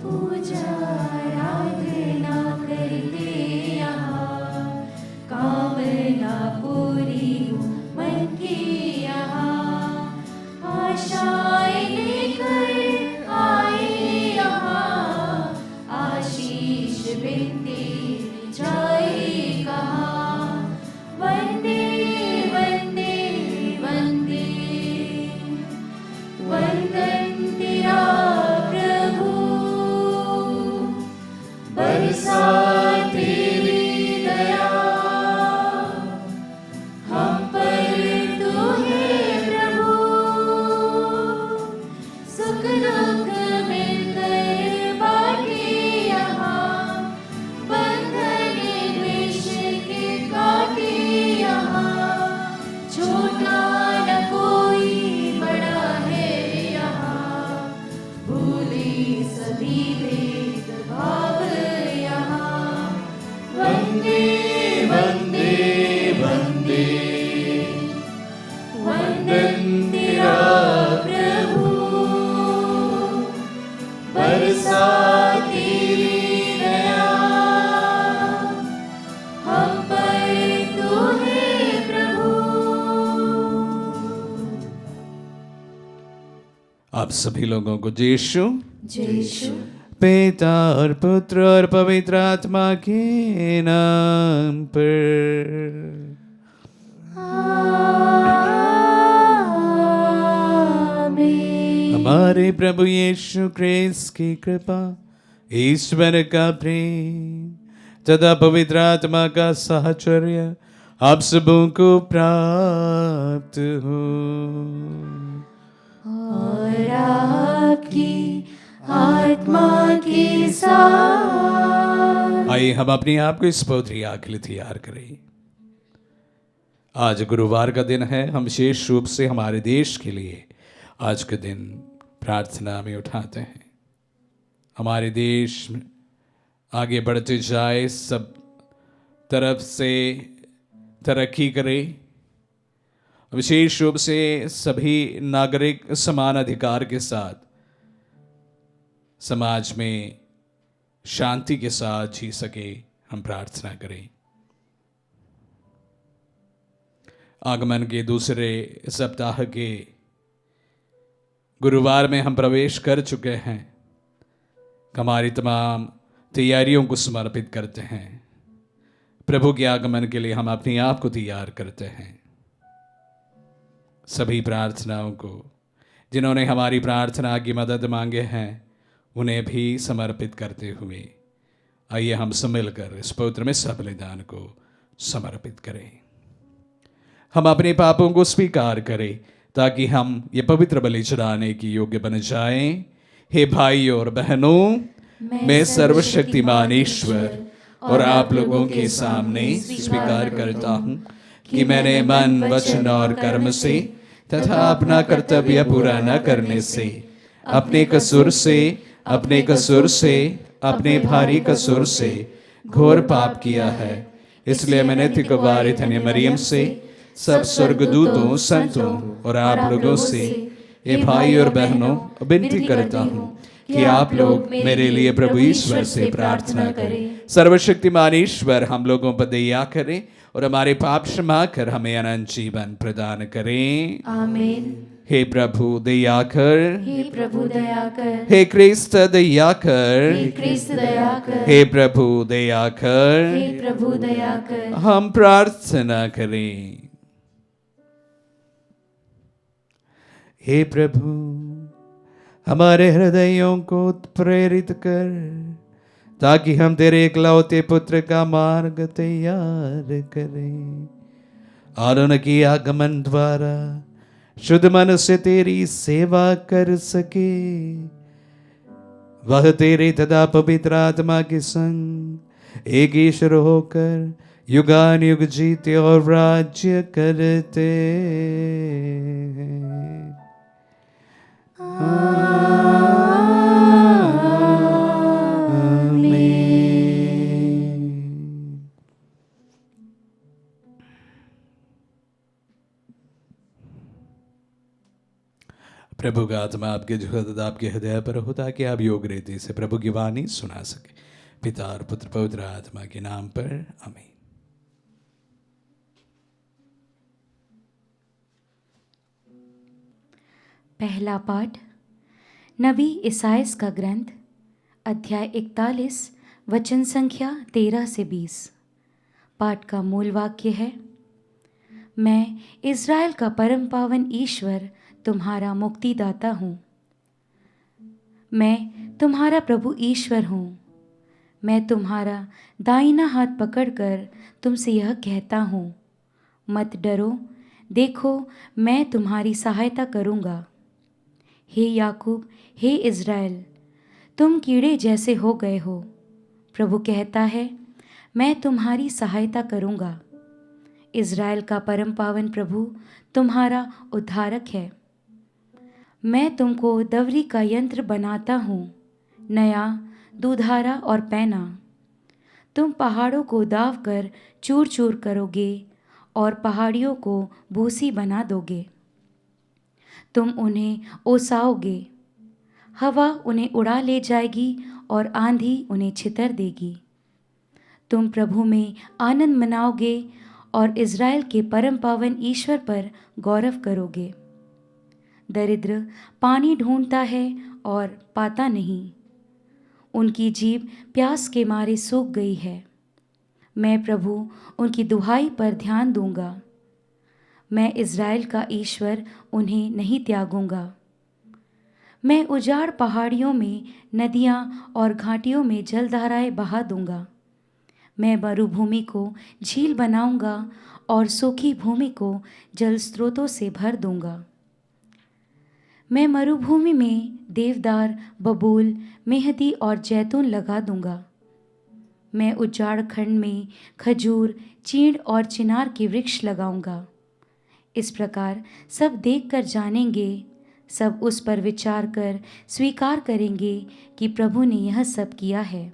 पूजा आराधना करते यहाँ, कामना पूरी हो मन की यहाँ, आशाएं लेकर आए यहाँ, आशीष बिनते जाए कहाँ। वंदे वंदे वंदे वंदन तेरा प्रभु, बरसा तेरी दया हम पर तू है प्रभु। सुख दुख मिलकर बांटे यहाँ, बंधन द्वेष के काटे यहाँ, छोटा न कोई बड़ा है यहाँ, भूले सभी भेदभाव यहाँ। वंदे वंदे वंदे वंदन तेरा प्रभु, बरसा तेरी दया हम पर तू है प्रभु। आप सभी लोगों को यीशु यीशु पिता और पुत्र और पवित्र आत्मा के नाम पर। आमीन। हमारे प्रभु यीशु क्रिस्त की कृपा, ईश्वर का प्रेम तथा पवित्र आत्मा का साहचर्य आप सबों को प्राप्त हो। और आपकी आत्मा के साथ। आइए हम अपने आप को इस पवित्र याग के लिए तैयार करें। आज गुरुवार का दिन है। हम विशेष रूप से हमारे देश के लिए आज के दिन प्रार्थना में उठाते हैं। हमारे देश आगे बढ़ते जाए, सब तरफ से तरक्की करे, विशेष रूप से सभी नागरिक समान अधिकार के साथ समाज में शांति के साथ जी सके, हम प्रार्थना करें। आगमन के दूसरे सप्ताह के गुरुवार में हम प्रवेश कर चुके हैं। हमारी तमाम तैयारियों को समर्पित करते हैं। प्रभु के आगमन के लिए हम अपने आप को तैयार करते हैं। सभी प्रार्थनाओं को, जिन्होंने हमारी प्रार्थना की मदद मांगे हैं, उन्हें भी समर्पित करते हुए आइए हम सब मिलकर इस पवित्र में सब बलिदान को समर्पित करें। हम अपने पापों को स्वीकार करें ताकि हम ये पवित्र बलि चढ़ाने की योग्य बन जाएं। हे भाइयों और बहनों, मैं सर्वशक्तिमान ईश्वर और आप लोगों के सामने स्वीकार करता हूँ कि मैंने मन, वचन और कर्म से तथा अपना कर्तव्य पूरा न करने से अपने कसूर से अपने भारी कसूर से घोर पाप किया है। इसलिए मैंने तिकवारी धन्य मरियम से, सब स्वर्गदूतों, संतों और आप लोगों से, ये भाई और बहनों, विनती करता हूँ कि आप लोग मेरे लिए प्रभु ईश्वर से प्रार्थना करें। सर्वशक्तिमान ईश्वर हम लोगों पर दया करें और हमारे पाप क्षमा कर हमें अनंत जीवन प्रदान करें। आमीन। हे प्रभु दया कर, हे प्रभु दया कर, हे क्रिस्त दया कर, हे क्रिस्त दया कर, हे प्रभु दया कर। हे प्रभु दया कर। हम प्रार्थना करें। हे प्रभु, हमारे हृदयों को प्रेरित कर ताकि हम तेरे इकलौते पुत्र का मार्ग तैयार करें और उनकी आगमन द्वारा शुद्ध मन से तेरी सेवा कर सके। वह तेरे तथा पवित्र आत्मा के संग एक ईश्वर होकर युगान युग जीते और राज्य करते हैं। प्रभु का आत्मा आपके आपके हृदय पर हो ताकि आप योग रीति से प्रभु की वाणी सुना सके। पिता और पुत्र पवित्र आत्मा के नाम पर आमीन। पहला पाठ नबी इसाइस का ग्रंथ, अध्याय 41, वचन संख्या 13 से 20। पाठ का मूल वाक्य है, मैं इज़राइल का परम पावन ईश्वर तुम्हारा मुक्तिदाता हूँ। मैं तुम्हारा प्रभु ईश्वर हूँ। मैं तुम्हारा दाहिना हाथ पकड़कर तुमसे यह कहता हूँ, मत डरो, देखो मैं तुम्हारी सहायता करूँगा। हे याकूब, हे इज़राइल, तुम कीड़े जैसे हो गए हो। प्रभु कहता है, मैं तुम्हारी सहायता करूँगा। इज़राइल का परम पावन प्रभु तुम्हारा उद्धारक है। मैं तुमको दवरी का यंत्र बनाता हूँ, नया, दुधारा और पैना। तुम पहाड़ों को दाव कर चूर चूर करोगे और पहाड़ियों को भूसी बना दोगे। तुम उन्हें ओसाओगे, हवा उन्हें उड़ा ले जाएगी और आंधी उन्हें छितर देगी। तुम प्रभु में आनंद मनाओगे और इज़राइल के परम पावन ईश्वर पर गौरव करोगे। दरिद्र पानी ढूंढता है और पाता नहीं, उनकी जीभ प्यास के मारे सूख गई है। मैं प्रभु उनकी दुहाई पर ध्यान दूंगा। मैं इज़राइल का ईश्वर उन्हें नहीं त्यागूंगा। मैं उजाड़ पहाड़ियों में नदियाँ और घाटियों में जलधाराएं बहा दूंगा। मैं मरुभूमि को झील बनाऊंगा और सूखी भूमि को जल स्रोतों से भर दूंगा। मैं मरुभूमि में देवदार, बबूल, मेहंदी और जैतून लगा दूंगा। मैं उजाड़ खंड में खजूर, चीड़ और चिनार के वृक्ष लगाऊंगा। इस प्रकार सब देखकर जानेंगे, सब उस पर विचार कर स्वीकार करेंगे कि प्रभु ने यह सब किया है।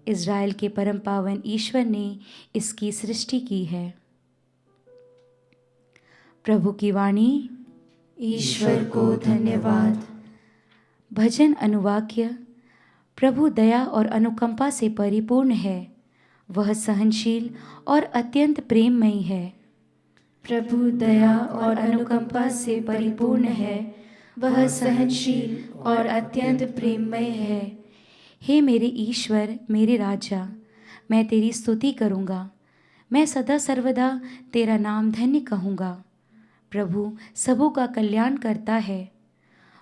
इज़राइल के परम पावन ईश्वर ने इसकी सृष्टि की है। प्रभु की वाणी। ईश्वर को धन्यवाद। भजन अनुवाक्य। प्रभु दया और अनुकंपा से परिपूर्ण है, वह सहनशील और अत्यंत प्रेममयी है। प्रभु दया और अनुकंपा से परिपूर्ण है, वह सहनशील और अत्यंत प्रेममय है। हे मेरे ईश्वर, मेरे राजा, मैं तेरी स्तुति करूँगा। मैं सदा सर्वदा तेरा नाम धन्य कहूँगा। प्रभु सबों का कल्याण करता है,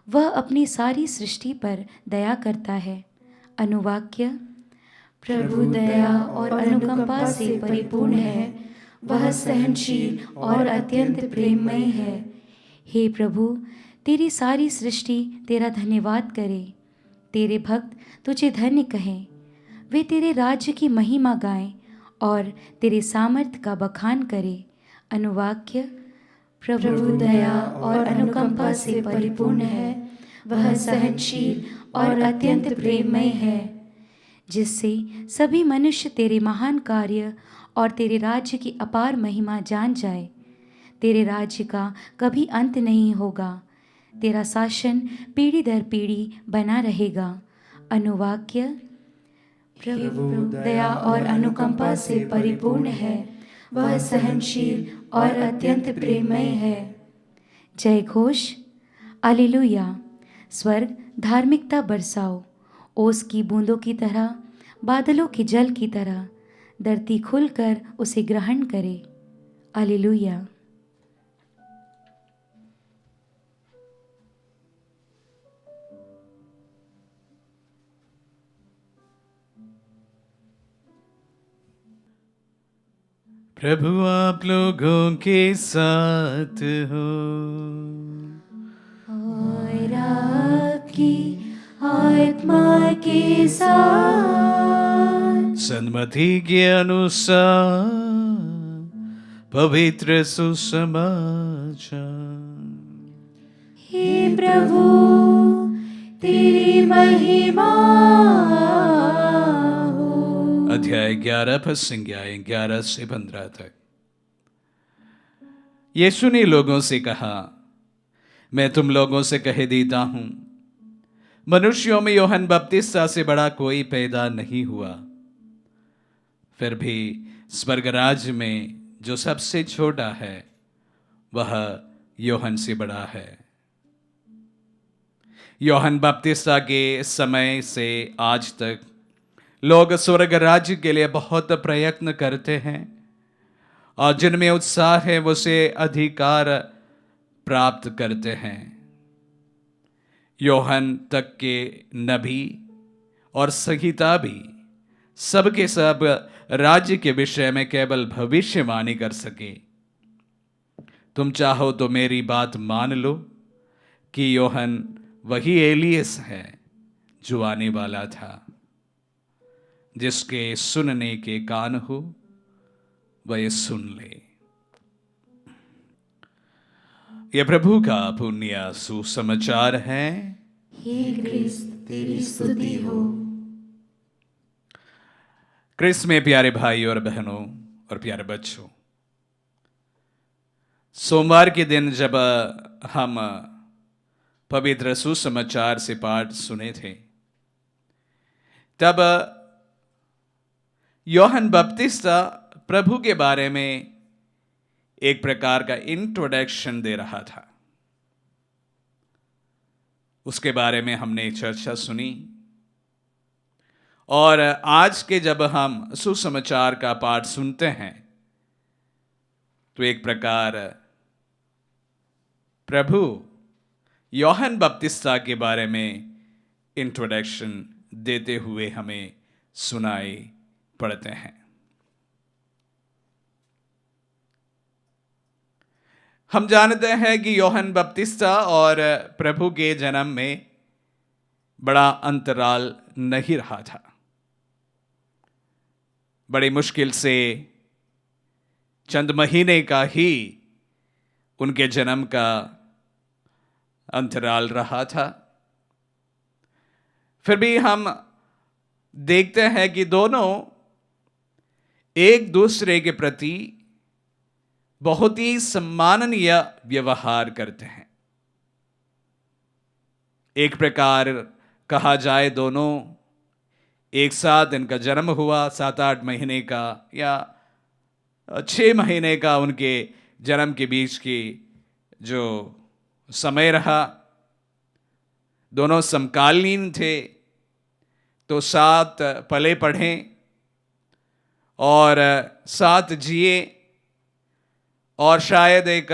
वह अपनी सारी सृष्टि पर दया करता है। अनुवाक्य। प्रभु दया और अनुकंपा से परिपूर्ण है, वह सहनशील और अत्यंत प्रेममय है। हे प्रभु, तेरी सारी सृष्टि तेरा धन्यवाद करे। तेरे भक्त तुझे धन्य कहें। वे तेरे राज्य की महिमा गाएं और तेरे सामर्थ्य का बखान करें। अनुवाक्य। प्रभु दया और अनुकंपा से परिपूर्ण है, वह सहनशील और अत्यंत प्रेममय है। जिससे सभी मनुष्य तेरे महान कार्य और तेरे राज्य की अपार महिमा जान जाए। तेरे राज्य का कभी अंत नहीं होगा, तेरा शासन पीढ़ी दर पीढ़ी बना रहेगा। अनुवाक्य। प्रभु दया और अनुकंपा से परिपूर्ण है, वह सहनशील और अत्यंत प्रेममय है। जय घोष। हालेलुया। स्वर्ग धार्मिकता बरसाओ, ओस की बूंदों की तरह, बादलों के जल की तरह। धरती खुलकर उसे ग्रहण करे। हालेलुया। प्रभु आप लोगों के साथ हो और आपकी आत्मा के साथ। सन्मति के अनुसार पवित्र सुसमाचार। हे प्रभु, तेरी महिमा हो। अध्याय 11 पद संज्ञाएं 11 से 15 तक। यीशु ने लोगों से कहा, मैं तुम लोगों से कह देता हूं, मनुष्यों में यूहन्ना बपतिस्ता से बड़ा कोई पैदा नहीं हुआ। फिर भी स्वर्ग राज्य में जो सबसे छोटा है वह यूहन्ना से बड़ा है। यूहन्ना बपतिस्ता के समय से आज तक लोग स्वर्ग राज्य के लिए बहुत प्रयत्न करते हैं और जिनमें उत्साह है वो से अधिकार प्राप्त करते हैं। यूहन्ना तक के नबी और संहिता भी सबके सब राज्य के विषय में केवल भविष्यवाणी कर सके। तुम चाहो तो मेरी बात मान लो कि यूहन्ना वही एलियस है जो आने वाला था। जिसके सुनने के कान हो वह सुन ले। यह प्रभु का पुण्य सुसमाचार है। हे क्रिस्त तेरी स्तुति हो। क्रिस्त में प्यारे भाई और बहनों और प्यारे बच्चों, सोमवार के दिन जब हम पवित्र सुसमाचार से पाठ सुने थे, तब यूहन्ना बपतिस्ता प्रभु के बारे में एक प्रकार का इंट्रोडक्शन दे रहा था। उसके बारे में हमने चर्चा सुनी और आज के जब हम सुसमाचार का पाठ सुनते हैं तो एक प्रकार प्रभु यूहन्ना बपतिस्ता के बारे में इंट्रोडक्शन देते हुए हमें सुनाई पड़ते हैं। हम जानते हैं कि यूहन्ना बपतिस्ता और प्रभु के जन्म में बड़ा अंतराल नहीं रहा था। बड़ी मुश्किल से चंद महीने का ही उनके जन्म का अंतराल रहा था। फिर भी हम देखते हैं कि दोनों एक दूसरे के प्रति बहुत ही सम्माननीय व्यवहार करते हैं। एक प्रकार कहा जाए दोनों एक साथ इनका जन्म हुआ, 7-8 महीने का या 6 महीने का उनके जन्म के बीच की जो समय रहा, दोनों समकालीन थे। तो साथ पले पढ़े और साथ जिए और शायद एक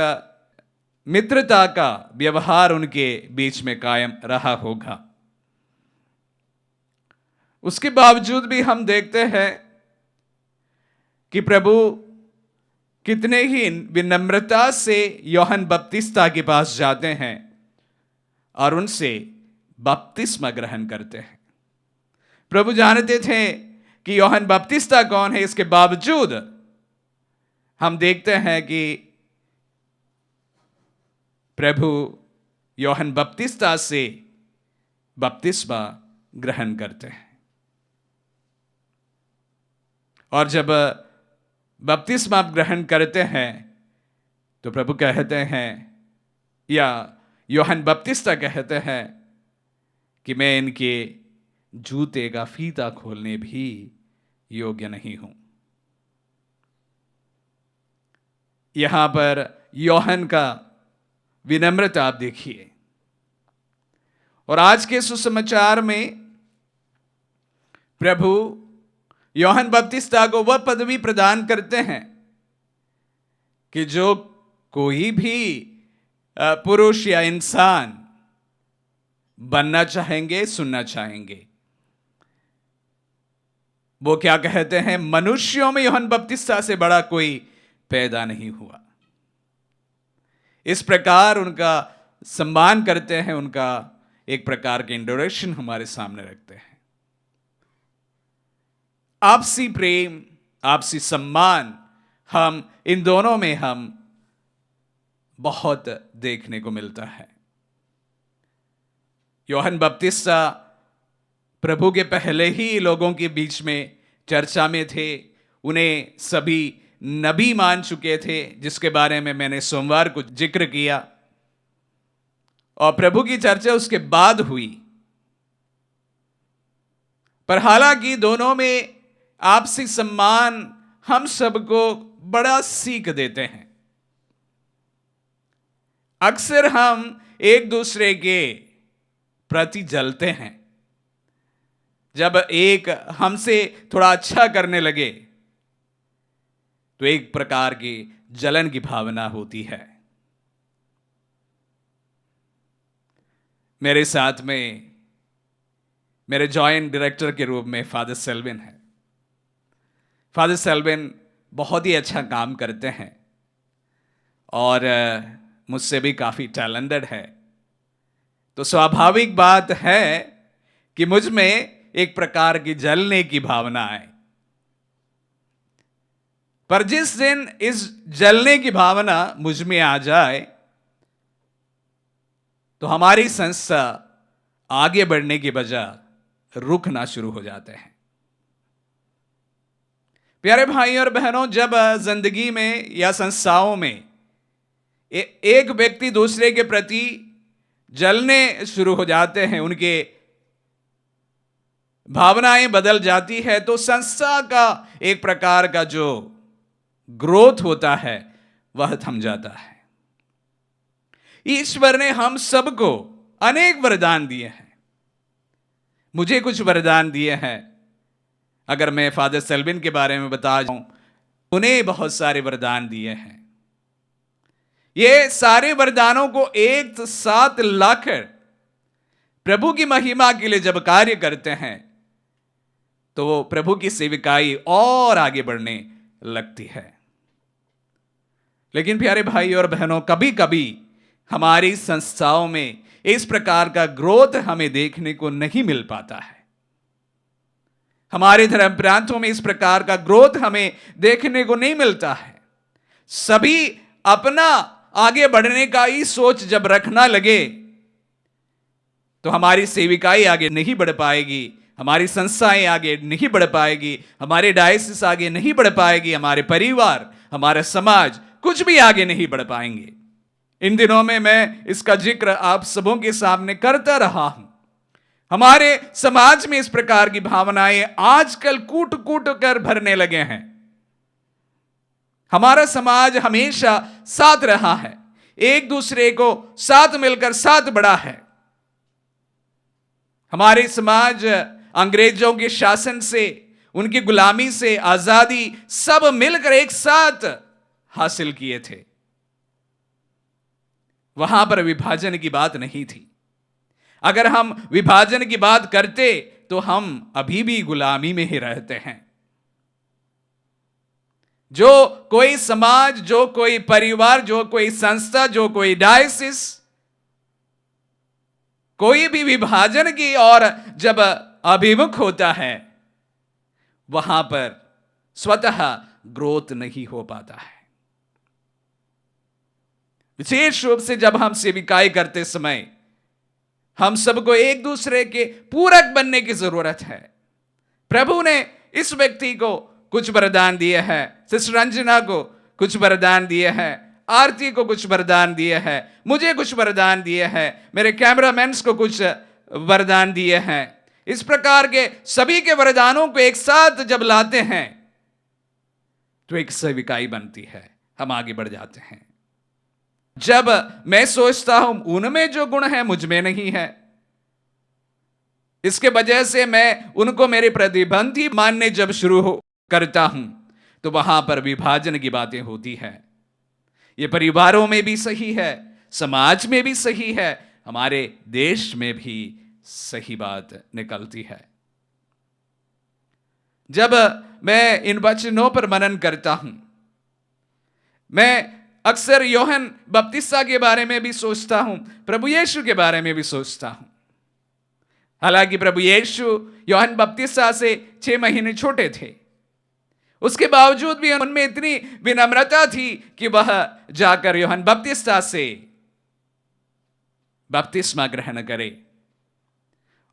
मित्रता का व्यवहार उनके बीच में कायम रहा होगा। उसके बावजूद भी हम देखते हैं कि प्रभु कितने ही विनम्रता से यूहन्ना बपतिस्ता के पास जाते हैं और उनसे बपतिस्मा ग्रहण करते हैं। प्रभु जानते थे कि यूहन्ना बपतिस्ता कौन है, इसके बावजूद हम देखते हैं कि प्रभु यूहन्ना बपतिस्ता से बपतिस्मा ग्रहण करते हैं। और जब बपतिस्मा ग्रहण करते हैं तो प्रभु कहते हैं या यूहन्ना बपतिस्ता कहते हैं कि मैं इनके जूते का फीता खोलने भी योग्य नहीं हूं। यहां पर यूहन्ना का विनम्रता आप देखिए। और आज के सुसमाचार में प्रभु यूहन्ना बपतिस्ता को वह पदवी प्रदान करते हैं कि जो कोई भी पुरुष या इंसान बनना चाहेंगे, सुनना चाहेंगे। वो क्या कहते हैं? मनुष्यों में यूहन्ना बपतिस्ता से बड़ा कोई पैदा नहीं हुआ। इस प्रकार उनका सम्मान करते हैं, उनका एक प्रकार के इंट्रोडक्शन हमारे सामने रखते हैं। आपसी प्रेम, आपसी सम्मान हम इन दोनों में हम बहुत देखने को मिलता है। यूहन्ना बपतिस्ता प्रभु के पहले ही लोगों के बीच में चर्चा में थे। उन्हें सभी नबी मान चुके थे, जिसके बारे में मैंने सोमवार को जिक्र किया। और प्रभु की चर्चा उसके बाद हुई। पर हालांकि दोनों में आपसी सम्मान हम सबको बड़ा सीख देते हैं। अक्सर हम एक दूसरे के प्रति जलते हैं। जब एक हमसे थोड़ा अच्छा करने लगे तो एक प्रकार की जलन की भावना होती है। मेरे साथ में मेरे जॉइंट डायरेक्टर के रूप में फादर सेल्विन है। फादर सेल्विन बहुत ही अच्छा काम करते हैं और मुझसे भी काफी टैलेंटेड है। तो स्वाभाविक बात है कि मुझ में एक प्रकार की जलने की भावना है। पर जिस दिन इस जलने की भावना मुझ में आ जाए तो हमारी संस्था आगे बढ़ने की बजाय रुकना शुरू हो जाते हैं। प्यारे भाई और बहनों, जब जिंदगी में या संस्थाओं में एक व्यक्ति दूसरे के प्रति जलने शुरू हो जाते हैं, उनके भावनाएं बदल जाती है, तो संस्था का एक प्रकार का जो ग्रोथ होता है वह थम जाता है। ईश्वर ने हम सबको अनेक वरदान दिए हैं। मुझे कुछ वरदान दिए हैं। अगर मैं फादर सेल्विन के बारे में बता जाऊं, उन्हें बहुत सारे वरदान दिए हैं। ये सारे वरदानों को एक साथ लाकर प्रभु की महिमा के लिए जब कार्य करते हैं तो वो प्रभु की सेविकाई और आगे बढ़ने लगती है। लेकिन प्यारे भाई और बहनों, कभी कभी हमारी संस्थाओं में इस प्रकार का ग्रोथ हमें देखने को नहीं मिल पाता है। हमारे धर्म प्रांतों में इस प्रकार का ग्रोथ हमें देखने को नहीं मिलता है। सभी अपना आगे बढ़ने का ही सोच जब रखना लगे तो हमारी सेविकाई आगे नहीं बढ़ पाएगी, हमारी संस्थाएं आगे नहीं बढ़ पाएगी, हमारे डायसिस आगे नहीं बढ़ पाएगी, हमारे परिवार, हमारा समाज कुछ भी आगे नहीं बढ़ पाएंगे। इन दिनों में मैं इसका जिक्र आप सबों के सामने करता रहा हूं। हमारे समाज में इस प्रकार की भावनाएं आजकल कूट कूट कर भरने लगे हैं। हमारा समाज हमेशा साथ रहा है, एक दूसरे को साथ मिलकर साथ बढ़ा है। हमारे समाज अंग्रेजों के शासन से, उनकी गुलामी से आजादी सब मिलकर एक साथ हासिल किए थे। वहां पर विभाजन की बात नहीं थी। अगर हम विभाजन की बात करते तो हम अभी भी गुलामी में ही रहते हैं। जो कोई समाज, जो कोई परिवार, जो कोई संस्था, जो कोई डायसिस कोई भी विभाजन की और जब अभिमुख होता है वहां पर स्वतः ग्रोथ नहीं हो पाता है। विशेष रूप से जब हम सेविकाई करते समय हम सबको एक दूसरे के पूरक बनने की जरूरत है। प्रभु ने इस व्यक्ति को कुछ वरदान दिए हैं, सिस्टर रंजना को कुछ वरदान दिए हैं, आरती को कुछ वरदान दिए हैं, मुझे कुछ वरदान दिए हैं, मेरे कैमरामैन को कुछ वरदान दिए हैं। इस प्रकार के सभी के वरदानों को एक साथ जब लाते हैं तो एक सेविकाई बनती है, हम आगे बढ़ जाते हैं। जब मैं सोचता हूं उनमें जो गुण है मुझ में नहीं है, इसके वजह से मैं उनको मेरे प्रतिबंधी मानने जब शुरू करता हूं तो वहां पर विभाजन की बातें होती है। ये परिवारों में भी सही है, समाज में भी सही है, हमारे देश में भी सही बात निकलती है। जब मैं इन वचनों पर मनन करता हूं, मैं अक्सर यूहन्ना बपतिस्मा के बारे में भी सोचता हूं, प्रभु यीशु के बारे में भी सोचता हूं। हालांकि प्रभु यीशु यूहन्ना बपतिस्मा से 6 महीने छोटे थे, उसके बावजूद भी उनमें इतनी विनम्रता थी कि वह जाकर यूहन्ना बपतिस्मा से बपतिस्मा ग्रहण करे।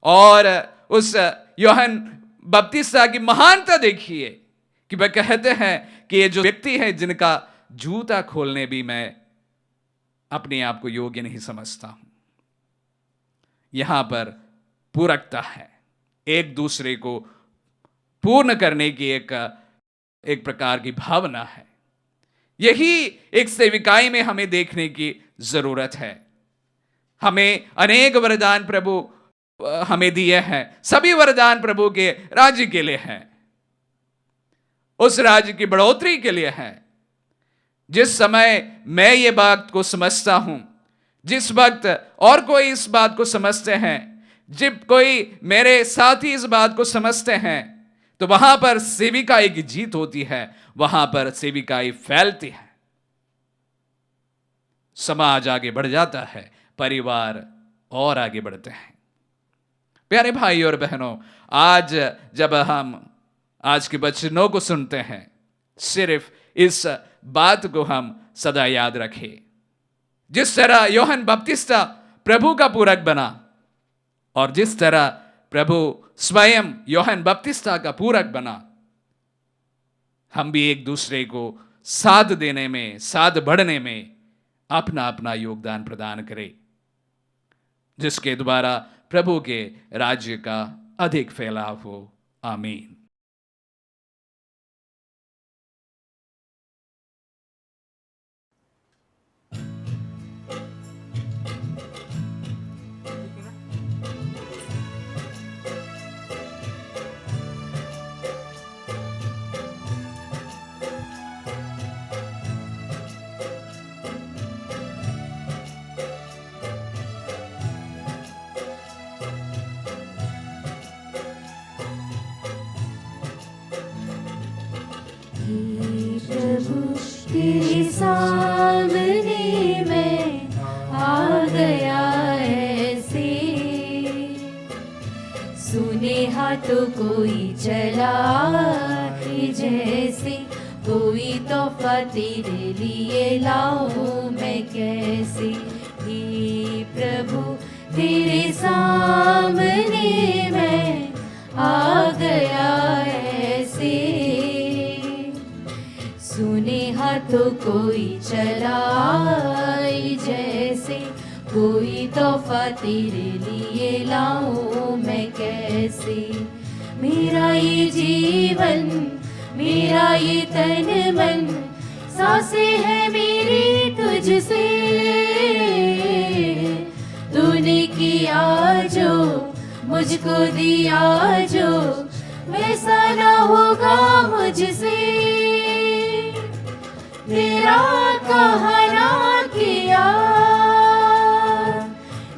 और उस यूहन्ना बपतिस्मा की महानता देखिए कि वह कहते हैं कि ये जो व्यक्ति है जिनका जूता खोलने भी मैं अपने आप को योग्य नहीं समझता हूं। यहां पर पूरकता है, एक दूसरे को पूर्ण करने की एक प्रकार की भावना है। यही एक सेविकाई में हमें देखने की जरूरत है। हमें अनेक वरदान प्रभु हमें दिए हैं, सभी वरदान प्रभु के राज्य के लिए हैं, उस राज्य की बढ़ोतरी के लिए हैं। जिस समय मैं ये बात को समझता हूं, जिस वक्त और कोई इस बात को समझते हैं, जब कोई मेरे साथी इस बात को समझते हैं, तो वहां पर सेविकाई की जीत होती है, वहां पर सेविकाई फैलती है, समाज आगे बढ़ जाता है, परिवार और आगे बढ़ते हैं। प्यारे भाई और बहनों, आज जब हम आज के वचनों को सुनते हैं, सिर्फ इस बात को हम सदा याद रखें, जिस तरह यूहन्ना बपतिस्ता प्रभु का पूरक बना और जिस तरह प्रभु स्वयं यूहन्ना बपतिस्ता का पूरक बना, हम भी एक दूसरे को साथ देने में, साथ बढ़ने में अपना अपना योगदान प्रदान करें, जिसके द्वारा प्रभु के राज्य का अधिक फैलाव हो। आमीन। प्रभु तेरे सामने मैं आ गया ऐसे, सुने हाथों कोई चला जैसे, कोई तोहफा तेरे लिए लाऊं मैं कैसे। हे प्रभु तेरे सामने मैं आ गया ऐसे, सुने हाथों कोई चलाए जैसे, कोई तोहफा तेरे लिए लाऊं मैं कैसे। मेरा ये जीवन, मेरा ये तन मन, सांसें है मेरी तुझसे, तूने किया जो, मुझको दिया जो, वैसा ना होगा मुझसे। तेरा कहना किया,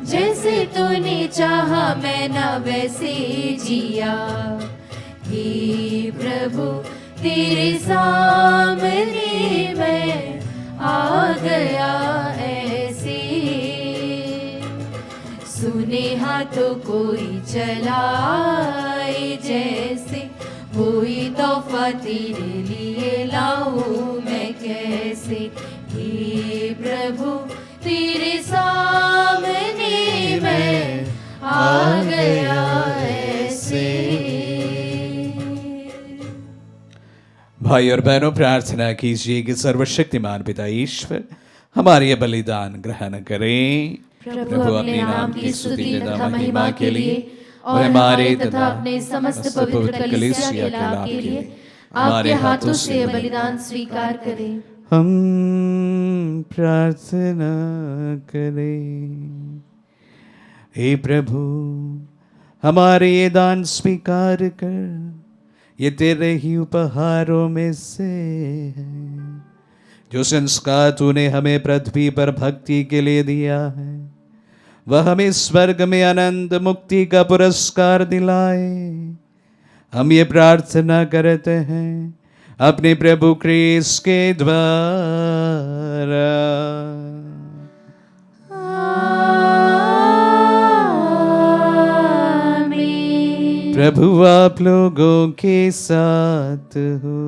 जैसे तूने चाहा मैं ना वैसे जिया। हे प्रभु तेरे सामने मैं आ गया ऐसे, सुने हाथों कोई चलाए जैसे, कोई तोहफा तेरे लिए लाऊं मैं कैसे। हे प्रभु तेरे सामने मैं आ गया ऐसे। भाई और बहनों, प्रार्थना कीजिए कि सर्वशक्तिमान पिता ईश्वर हमारे ये बलिदान ग्रहण करें। प्रभु अपने नाम की स्तुति तथा महिमा के लिए और हमारे तथा अपने समस्त पवित्र कलीसिया के लाभ के लिए आपके हाथों से बलिदान स्वीकार करें। हम प्रार्थना करें। हे प्रभु, हमारे ये दान स्वीकार कर, ये तेरे ही उपहारों में से है, जो संस्कार तूने हमें पृथ्वी पर भक्ति के लिए दिया है, वह हमें स्वर्ग में अनंत मुक्ति का पुरस्कार दिलाए। हम ये प्रार्थना करते हैं अपने प्रभु क्रिस्त के द्वारा। आमीन। प्रभु आप लोगों के साथ हो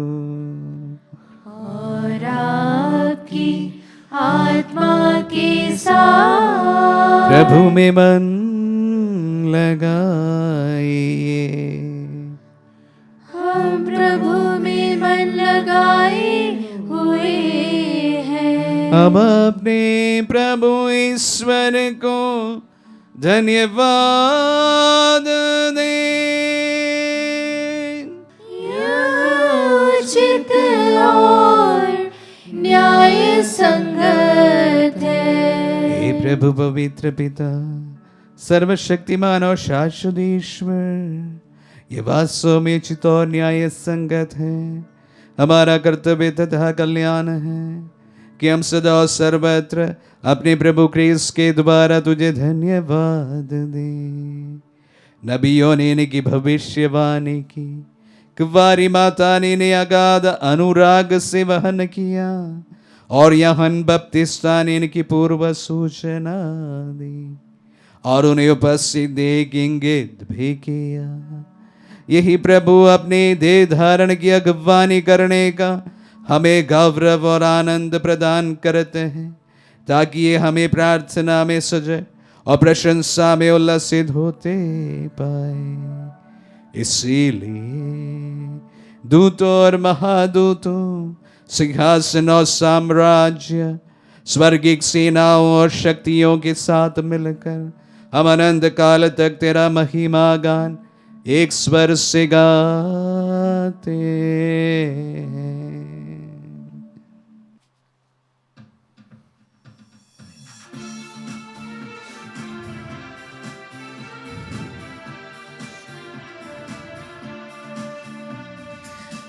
और आपकी आत्मा के साथ। प्रभु में मन लगाइए। हम प्रभु में मन लगाए हुए हैं। हम अपने प्रभु ईश्वर को धन्यवाद दें। उचित और न्याय संगत है। हे प्रभु पवित्र पिता, सर्वशक्तिमान और शाश्वत ईश्वर, ये वास्तव में उचित और न्याय संगत है, हमारा कर्तव्य तथा कल्याण है कि हम सदा और सर्वत्र अपने प्रभु क्रिस्त के द्वारा तुझे धन्यवाद दें। नबियों ने इनकी भविष्यवाणी की, कुंवारी माता ने इन्हें अगाध अनुराग से वहन किया, और यूहन्ना बपतिस्ता ने इनकी पूर्व सूचना दी और उन्हें उपस्थित देख इंगित भी किया। यही प्रभु अपने देह धारण की अगवानी करने का हमें गौरव और आनंद प्रदान करते हैं, ताकि ये हमें प्रार्थना में सजग और प्रशंसा में उल्लसित होते पाए। इसीलिए दूतों और महादूतों, सिंहासन और साम्राज्य, स्वर्गिक सेनाओं और शक्तियों के साथ मिलकर हम अनंत काल तक तेरा महिमा गान एक स्वर से गाते हैं।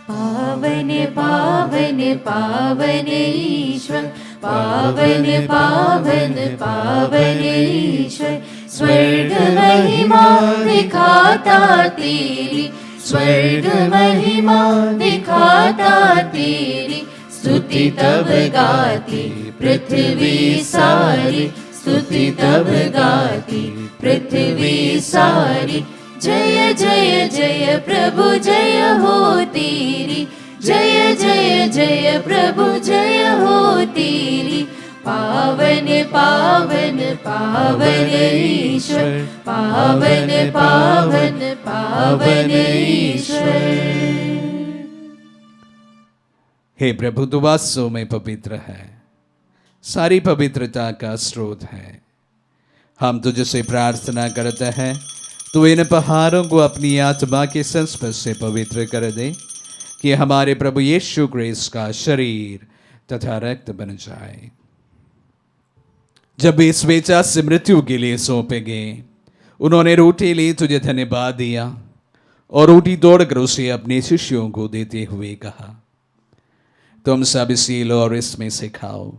पावन पावन पावन ईश्वर, पावन पावन पावन ईश्वर, स्वर्ग महिमा दिखाता तेरी, स्वर्ग महिमा दिखाता तेरी, स्तुति तब गाती पृथ्वी सारी, स्तुति तब गाती पृथ्वी सारी। जय जय जय प्रभु जय हो तेरी, जय जय जय प्रभु जय हो तेरी। पावन पावन पावन ईश्वर, पावन पावन पावन ईश्वर। हे प्रभु, तू वास्तव में पवित्र है, सारी पवित्रता का स्रोत है। हम तुझसे प्रार्थना करते हैं, तू इन पहाड़ों को अपनी आत्मा के संस्पर्श से पवित्र कर दे, कि हमारे प्रभु यीशु क्रिस्त का शरीर तथा रक्त बन जाए। जब वे स्वेच्छा से मृत्यु के लिए सौंपे गए, उन्होंने रोटी ली, तुझे धन्यवाद दिया और रोटी तोड़कर उसे अपने शिष्यों को देते हुए कहा, तुम सब इसे लो और इसमें से खाओ,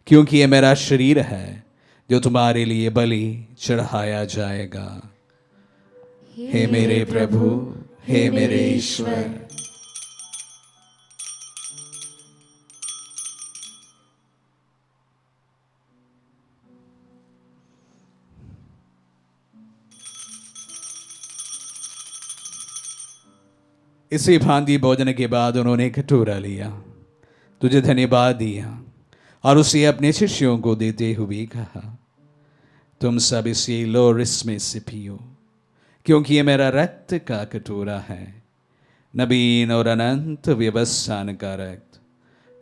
क्योंकि यह मेरा शरीर है जो तुम्हारे लिए बलि चढ़ाया जाएगा। हे मेरे प्रभु, हे मेरे ईश्वर। इसी भांति भोजन के बाद उन्होंने कटोरा लिया, तुझे धन्यवाद दिया और उसे अपने शिष्यों को देते हुए कहा, तुम सब इसे लो और इसमें से पियो, क्योंकि ये मेरा रक्त का कटोरा है, नवीन और अनंत व्यवस्थान का रक्त,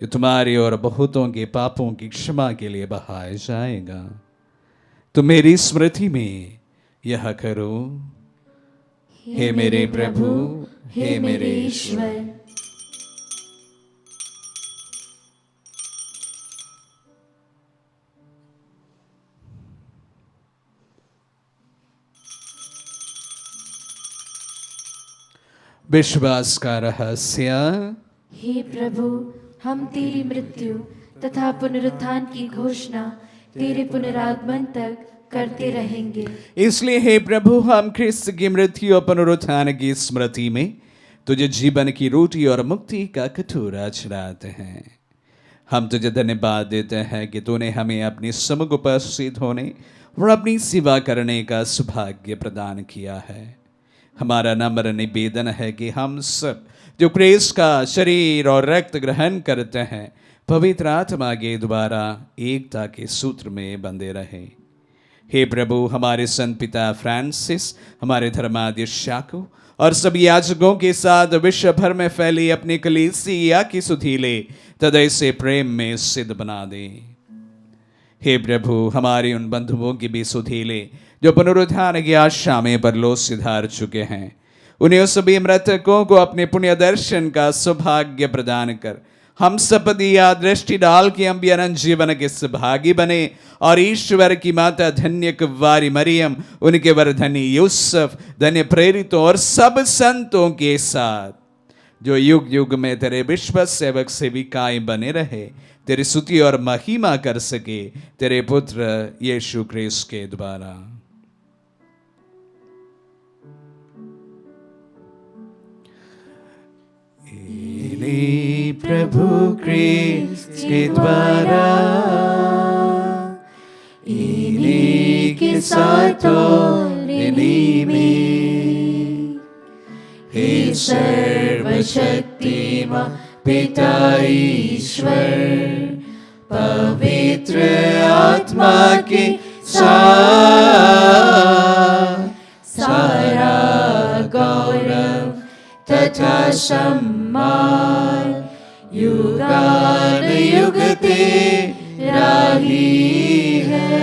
जो तुम्हारे और बहुतों के पापों की क्षमा के लिए बहाया जाएगा। तुम मेरी स्मृति में यह करो। हे मेरे प्रभु, हे मेरे ईश्वर। विश्वास का रहस्य। हे प्रभु, हम तेरी मृत्यु तथा पुनरुत्थान की घोषणा तेरे पुनरागमन तक करते रहेंगे। इसलिए हे प्रभु, हम ख्रिस्त की मृत्यु और पुनरुत्थान की स्मृति में तुझे जीवन की रोटी और मुक्ति का कटोरा चढ़ाते हैं। हम तुझे धन्यवाद देते हैं कि तूने हमें अपनी सम्मुख उपस्थित होने और अपनी सेवा करने का सौभाग्य प्रदान किया है। हमारा नम्र निवेदन है कि हम सब जो क्रिस्त का शरीर और रक्त ग्रहण करते हैं, पवित्र आत्मा के द्वारा एकता के सूत्र में बंधे रहें। हे प्रभु, हमारे संत पिता फ्रांसिस, हमारे धर्माध्यक्ष याकूब और सभी याजकों के साथ विश्व भर में फैली अपनी कलीसिया की सुधीले तदय से प्रेम में सिद्ध बना दे। हे प्रभु, हमारे उन बंधुओं की भी सुधि ले जो पुनरुत्थान की आशा में परलोक सिधार चुके हैं। उन्हें उस सभी मृतकों को अपने पुण्य दर्शन का सौभाग्य प्रदान कर हम सपदी या दृष्टि डाल के हम भी अनंत जीवन के सहभागी बने और ईश्वर की माता धन्य कुंवारी मरियम, उनके वर धनी यूसुफ, धन्य प्रेरितों और सब संतों के साथ जो युग युग में तेरे विश्वास सेवक सेविकाएं बने रहे, तेरी स्तुति और महिमा कर सके, तेरे पुत्र यीशु क्रिस्त के द्वारा। प्रभु क्रिस्त के द्वारा, इन्हीं के साथ और इन्हीं में, हे सर्वशक्तिमान पिता ईश्वर, पवित्र आत्मा के साथ सारा गौरव तथा सम्मान युगानुयुग तेरा ही है।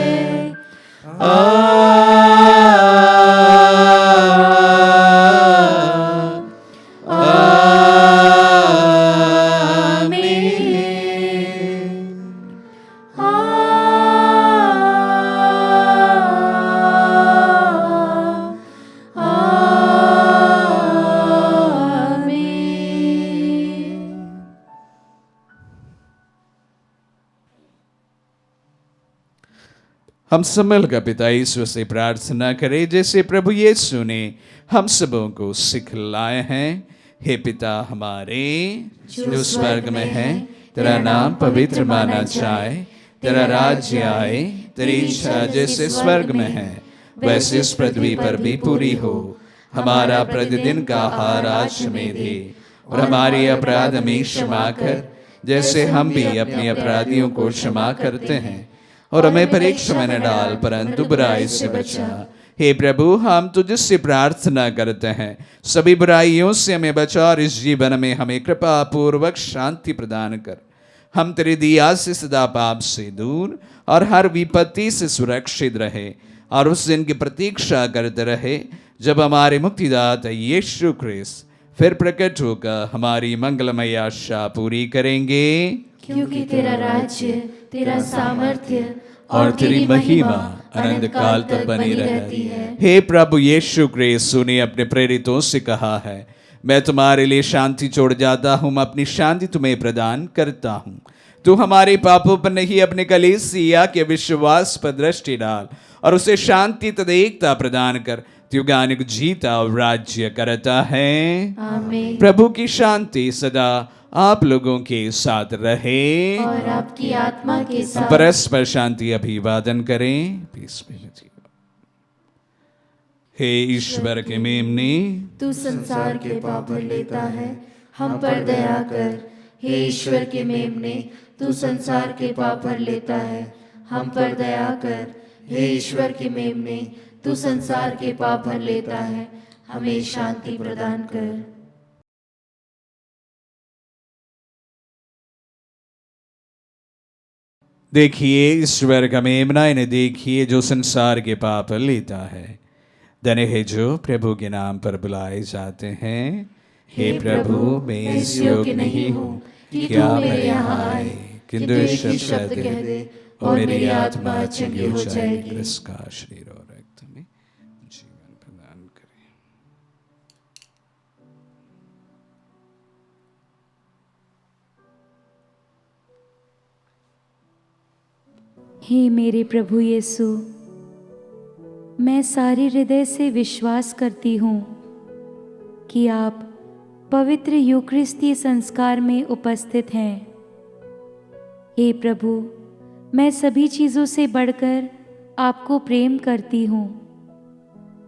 हम सब मिलकर पिता ईश्वर से प्रार्थना करें जैसे प्रभु यीशु ने हम सबों को सिखलाए हैं। हे पिता हमारे जो स्वर्ग में है, तेरा नाम पवित्र माना जाए, तेरा राज्य आए, तेरी इच्छा जैसे स्वर्ग में है वैसे इस पृथ्वी पर भी पूरी हो। हमारा प्रतिदिन का आहार आज हमें दे और हमारे अपराध हमें क्षमा कर जैसे हम भी अपने अपराधियों को क्षमा करते हैं, और हमें परीक्षा में न डाल परंतु बुराई से बचा। हे प्रभु, हम तुझसे प्रार्थना करते हैं सभी बुराइयों से हमें बचा और इस जीवन में हमें कृपा पूर्वक शांति प्रदान कर। हम तेरी दया से सदा पाप से दूर और हर विपत्ति से सुरक्षित रहे और उस दिन की प्रतीक्षा करते रहे जब हमारे मुक्तिदाता यीशु क्रिस्त फिर प्रकट होकर हमारी मंगलमय आशा पूरी करेंगे। क्योंकि तेरा राज्य, तेरा सामर्थ्य और तेरी महिमा अनंत काल तक बनी रहती है। हे प्रभु यीशु क्रिस्त ने अपने प्रेरितों से कहा है, मैं तुम्हारे लिए शांति छोड़ जाता हूँ, मैं अपनी शांति तुम्हें प्रदान करता हूँ। तू हमारे पापों पर नहीं अपने कलीसिया के विश्वास पर दृष्टि डाल और उसे शांति तथा एकता प्रदान कर। युगानुयुग जीता और राज्य करता है। आमीन। प्रभु की शांति सदा आप लोगों के साथ रहे और आपकी आत्मा के साथ। परस्पर शांति अभिवादन करें। पीस में हे ईश्वर के मेमने, तू संसार के पाप भर लेता है, हम पर दया कर। हे ईश्वर के मेमने, तू संसार के पाप भर लेता है, हम पर दया कर। हे ईश्वर के मेमने, तू संसार के पाप भर लेता है, हमें शांति प्रदान कर। देखिए ईश्वर का मेमना, इन्हें देखिए जो संसार के पाप लेता है। धन्य है जो प्रभु के नाम पर बुलाए जाते हैं। हे प्रभु, मैं इस योग्य नहीं हूँ कि क्या मेरे यहाँ आए, किंतु एक शब्द कह दे और मेरी आत्मा चंगी हो जाएगी। क्रिस्त का शरीर और रक्त में जीवन प्रदान करें। हे मेरे प्रभु यीशु, मैं सारे हृदय से विश्वास करती हूँ कि आप पवित्र यूकरिस्तीय संस्कार में उपस्थित हैं। हे प्रभु, मैं सभी चीज़ों से बढ़कर आपको प्रेम करती हूँ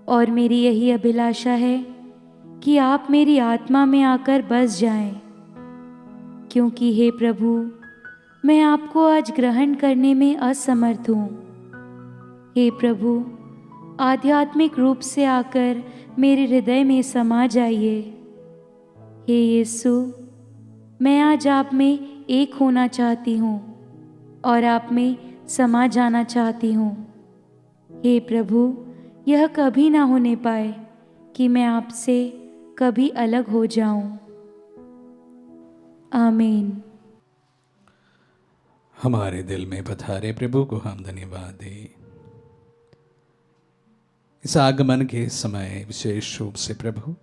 और मेरी यही अभिलाषा है कि आप मेरी आत्मा में आकर बस जाएं, क्योंकि हे प्रभु, मैं आपको आज ग्रहण करने में असमर्थ हूँ। हे प्रभु, आध्यात्मिक रूप से आकर मेरे हृदय में समा जाइए। हे यीशु, मैं आज आप में एक होना चाहती हूँ और आप में समा जाना चाहती हूँ। हे प्रभु, यह कभी ना होने पाए कि मैं आपसे कभी अलग हो जाऊं। आमीन। हमारे दिल में पधारे प्रभु को हम धन्यवाद दें। इस आगमन के समय विशेष रूप से प्रभु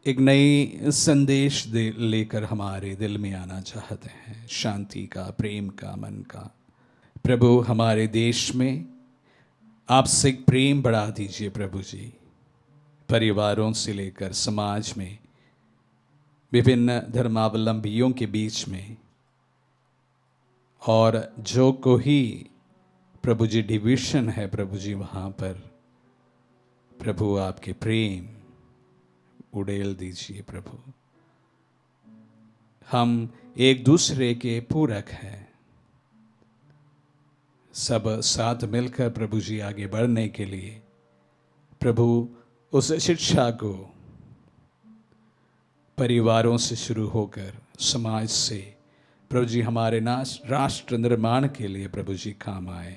एक नई संदेश लेकर हमारे दिल में आना चाहते हैं, शांति का, प्रेम का, मन का। प्रभु, हमारे देश में आपसे एक प्रेम बढ़ा दीजिए प्रभु जी, परिवारों से लेकर समाज में, विभिन्न धर्मावलंबियों के बीच में, और जो कोई प्रभु जी डिवीजन है प्रभु जी, वहाँ पर प्रभु आपके प्रेम उड़ेल दीजिए प्रभु। हम एक दूसरे के पूरक हैं, सब साथ मिलकर प्रभु जी आगे बढ़ने के लिए प्रभु उस शिक्षा को परिवारों से शुरू होकर समाज से प्रभु जी हमारे राष्ट्र निर्माण के लिए प्रभु जी काम आए।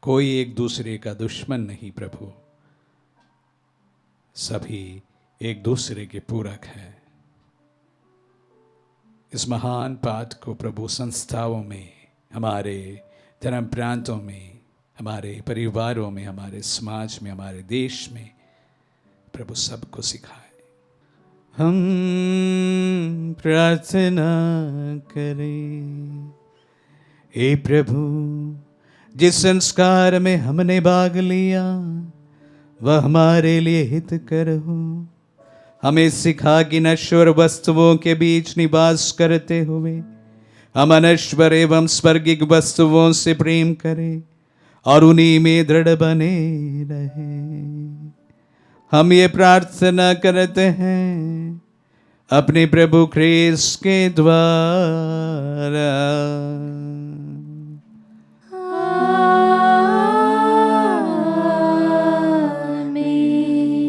कोई एक दूसरे का दुश्मन नहीं प्रभु, सभी एक दूसरे के पूरक हैं। इस महान पाठ को प्रभु संस्थाओं में, हमारे धर्म प्रांतों में, हमारे परिवारों में, हमारे समाज में, हमारे देश में प्रभु सबको सिखाए। हम प्रार्थना करें। हे प्रभु, जिस संस्कार में हमने भाग लिया वह हमारे लिए हितकर हो। हमें सिखा कि नश्वर वस्तुओं के बीच निवास करते हुए हम अनश्वर एवं स्वर्गिक वस्तुओं से प्रेम करें और उन्हीं में दृढ़ बने रहें। हम ये प्रार्थना करते हैं अपने प्रभु ख्रीस्त के द्वारा।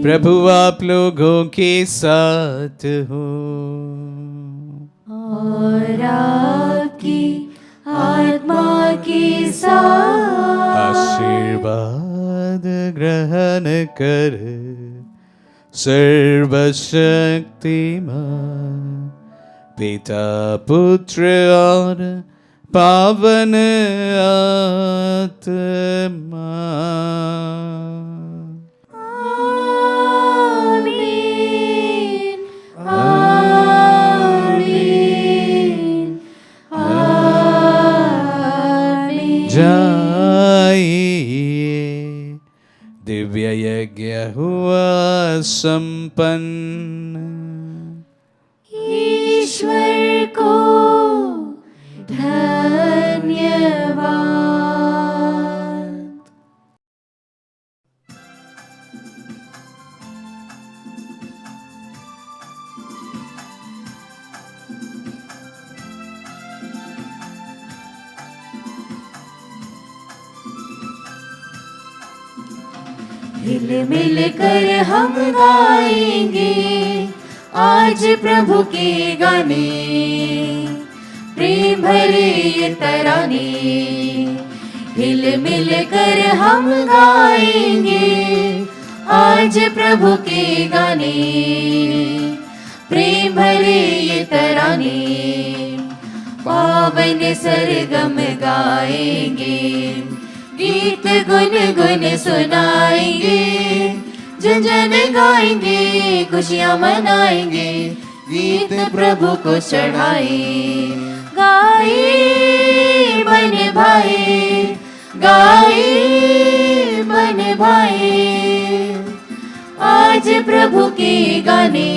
प्रभु आप लोगों के साथ हो और आपकी आत्मा के साथ। आशीर्वाद ग्रहण कर सर्वशक्तिमान पिता, पुत्र और पावन आत्मा। जाइए, दिव्य यज्ञ हुआ संपन्न। ईश्वर को धन्यवाद। हिल मिल कर हम गाएंगे आज प्रभु के गाने, प्रेम भरे ये तराने। हिल मिल कर हम गाएंगे आज प्रभु के गाने, प्रेम भरे ये तराने। पावन सरगम गाएंगे, गीत गुन गुन सुनाएंगे, जन जन गाएंगे, खुशियाँ मनाएंगे, गीत प्रभु को चढ़ाए। गाए मन भाई, गाए मन भाई, आज प्रभु के गाने,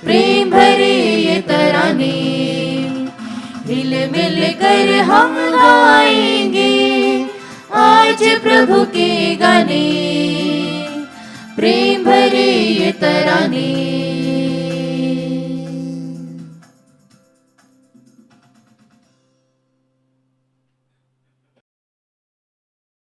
प्रेम भरे ये तराने। हिल मिल कर हम गाएंगे आज प्रभु के गाने, प्रेम भरे ये तराने।